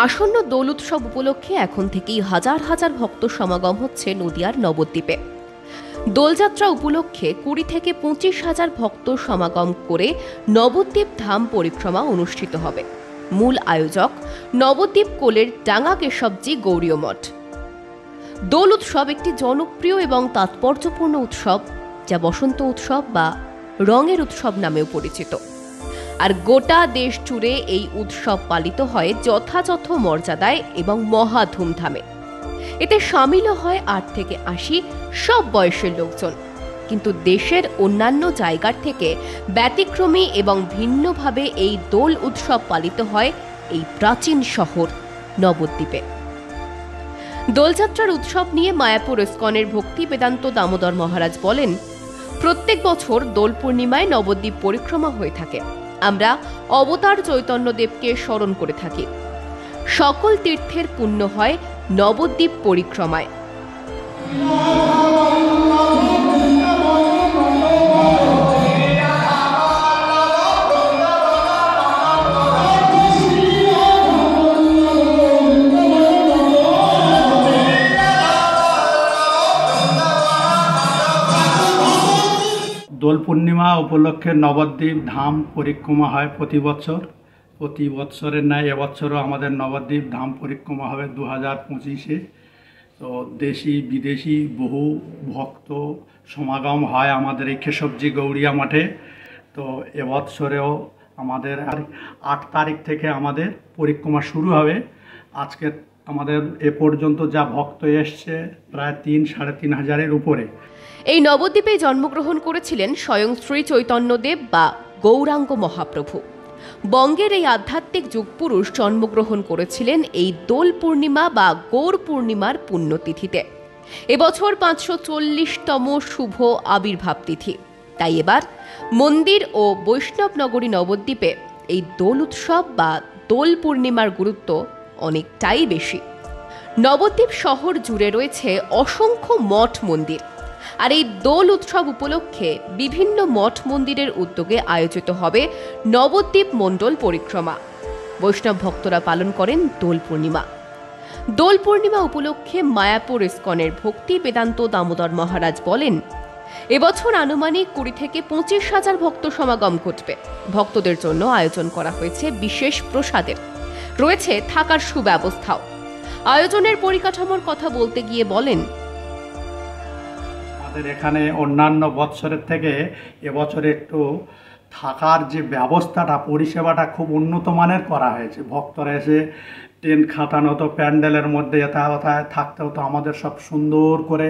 আসন্ন দোল উৎসব উপলক্ষে এখন থেকেই হাজার হাজার ভক্ত সমাগম হচ্ছে নদিয়ার নবদ্বীপে। দোলযাত্রা উপলক্ষে 20 থেকে 25,000 ভক্ত সমাগম করে নবদ্বীপ ধাম পরিক্রমা অনুষ্ঠিত হবে। মূল আয়োজক নবদ্বীপ কোলের ডাঙ্গা কেশবজি গৌরীয় মঠ। দোল উৎসব একটি জনপ্রিয় এবং তাৎপর্যপূর্ণ উৎসব, যা বসন্ত উৎসব বা রঙের উৎসব নামেও পরিচিত। আর গোটা দেশ জুড়ে এই উৎসব পালিত হয় যথাযথ মর্যাদায় এবং মহা ধুমধামে। এতে সামিল হয় 8 থেকে 80 সব বয়সের লোকজন। কিন্তু দেশের অন্যান্য জায়গার থেকে ব্যতিক্রমী এবং ভিন্নভাবে এই দোল উৎসব পালিত হয় এই প্রাচীন শহর নবদ্বীপে। দোলযাত্রার উৎসব নিয়ে মায়াপুর ইস্কনের ভক্তি বেদান্ত দামোদর মহারাজ বলেন, প্রত্যেক বছর দোল পূর্ণিমায় নবদ্বীপ পরিক্রমা হয়ে থাকে। আমরা অবতার চৈতন্যদেবকে স্মরণ করে থাকি। সকল তীর্থের পুণ্য হয় নবদ্বীপ পরিক্রমায়। দোল পূর্ণিমা উপলক্ষে নবদ্বীপ ধাম পরিক্রমা হয় প্রতি বছরের ন্যায় এবছরও আমাদের নবদ্বীপ ধাম পরিক্রমা হবে 2025-এ। তো দেশি বিদেশি বহু ভক্ত সমাগম হয় আমাদের এই কেশবজি গৌরিয়া মঠে। তো এবছরেও আমাদের 8 তারিখ থেকে আমাদের পরিক্রমা শুরু হবে। আজকে আমাদের এ পর্যন্ত যা ভক্ত এসছে প্রায় 3-3.5 হাজারের উপরে। এই নবদ্বীপে জন্মগ্রহণ করেছিলেন স্বয়ং শ্রী চৈতন্যদেব বা গৌরাঙ্গ মহাপ্রভু। বঙ্গের এই আধ্যাত্মিক যুগপুরুষ জন্মগ্রহণ করেছিলেন এই দোল পূর্ণিমা বা গৌর পূর্ণিমার পুণ্যতিথিতে। এবছর 540তম শুভ আবির্ভাব তিথি। তাই এবার মন্দির ও বৈষ্ণব নগরী নবদ্বীপে এই দোল উৎসব বা দোল পূর্ণিমার গুরুত্ব অনেকটাই বেশি। নবদ্বীপ শহর জুড়ে রয়েছে অসংখ্য মঠ মন্দির। আর এই দোল উৎসব উপলক্ষে বিভিন্ন মঠ মন্দিরের উদ্যোগে আয়োজিত হবে নবদ্বীপ মণ্ডল পরিক্রমা। বৈষ্ণব ভক্তরা পালন করেন দোল পূর্ণিমা। দোল পূর্ণিমা উপলক্ষে মায়াপুর ইস্কনের ভক্তি বেদান্ত দামোদর মহারাজ বলেন, এবছর আনুমানিক 20 থেকে 25,000 ভক্ত সমাগম ঘটবে। ভক্তদের জন্য আয়োজন করা হয়েছে বিশেষ প্রসাদের, রয়েছে থাকার সুব্যবস্থাও। আয়োজনের পরিকাঠামোর কথা বলতে গিয়ে বলেন, এখানে অন্যান্য বৎসরের থেকে এবছর একটু থাকার যে ব্যবস্থাটা, পরিষেবাটা খুব উন্নত মানের করা হয়েছে। ভক্তরা এসে টেন্ট খাটানো হতো, প্যান্ডেলের মধ্যে কোথায় থাকতে হতো। আমাদের সব সুন্দর করে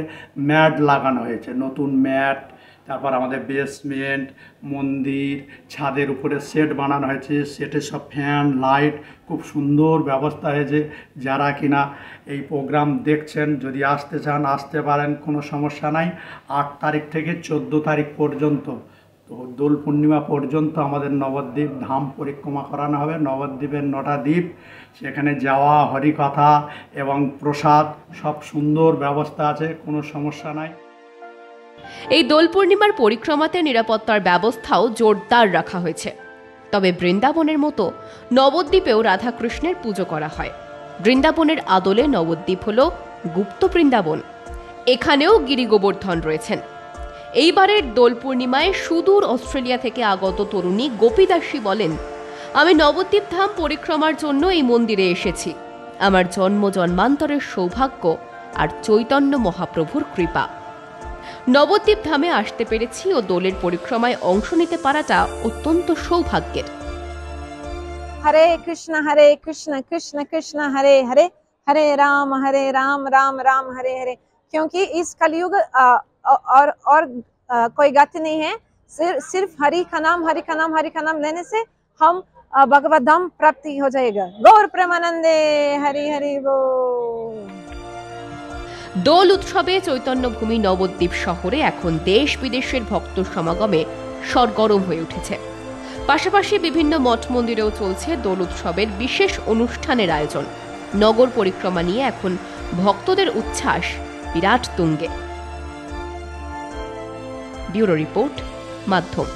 ম্যাট লাগানো হয়েছে, নতুন ম্যাট। তারপর আমাদের বেসমেন্ট, মন্দির, ছাদের উপরে সেট বানানো হয়েছে। সেটে সব ফ্যান, লাইট, খুব সুন্দর ব্যবস্থা হয়েছে। যারা কিনা এই প্রোগ্রাম দেখছেন, যদি আসতে চান আসতে পারেন, কোনো সমস্যা নাই। 8 তারিখ থেকে 14 তারিখ পর্যন্ত, তো দোল পূর্ণিমা পর্যন্ত আমাদের নবদ্বীপ ধাম পরিক্রমা করানো হবে। নবদ্বীপের 9টা দ্বীপ, সেখানে যাওয়া, হরিকথা এবং প্রসাদ সব সুন্দর ব্যবস্থা আছে, কোনো সমস্যা নাই। এই দোল পূর্ণিমার পরিক্রমাতে নিরাপত্তার ব্যবস্থাও জোরদার রাখা হয়েছে। তবে বৃন্দাবনের মতো নবদ্বীপেও রাধাকৃষ্ণের পুজো করা হয়। বৃন্দাবনের আদলে নবদ্বীপ হল গুপ্ত বৃন্দাবন। এখানেও গিরি গোবর্ধন রয়েছেন। এইবারের দোল পূর্ণিমায় সুদূর অস্ট্রেলিয়া থেকে আগত তরুণী গোপীদাসী বলেন, আমি নবদ্বীপ ধাম পরিক্রমার জন্য এই মন্দিরে এসেছি। আমার জন্ম জন্মান্তরের সৌভাগ্য আর চৈতন্য মহাপ্রভুর কৃপা। নবদ্বীপ ধামে আসতে পেরেছি ও দোলের পরিক্রমায় অংশ নিতে পারাটা অত্যন্ত সৌভাগ্যের। হরে কৃষ্ণ কৃষ্ণ কৃষ্ণ হরে হরে, हरे राम राम राम हरे हरे। क्योंकि इस कलयुग और कोई गति नहीं है। सिर्फ हरि का नाम लेने से हम भगवत धाम प्राप्ति हो जाएगा। गौर प्रेमानंदे हरि हरि बोल। দোল উৎসবে চৈতন্যভূমি নবদ্বীপ শহরে এখন দেশ বিদেশের ভক্ত সমাগমে সরগরম হয়ে উঠেছে। পাশাপাশি বিভিন্ন মঠ মন্দিরেও চলছে দোল উৎসবের বিশেষ অনুষ্ঠানের আয়োজন। নগর পরিক্রমা নিয়ে এখন ভক্তদের উচ্ছ্বাস বিরাট তুঙ্গে। ব্যুরো রিপোর্ট, মাধ্যম।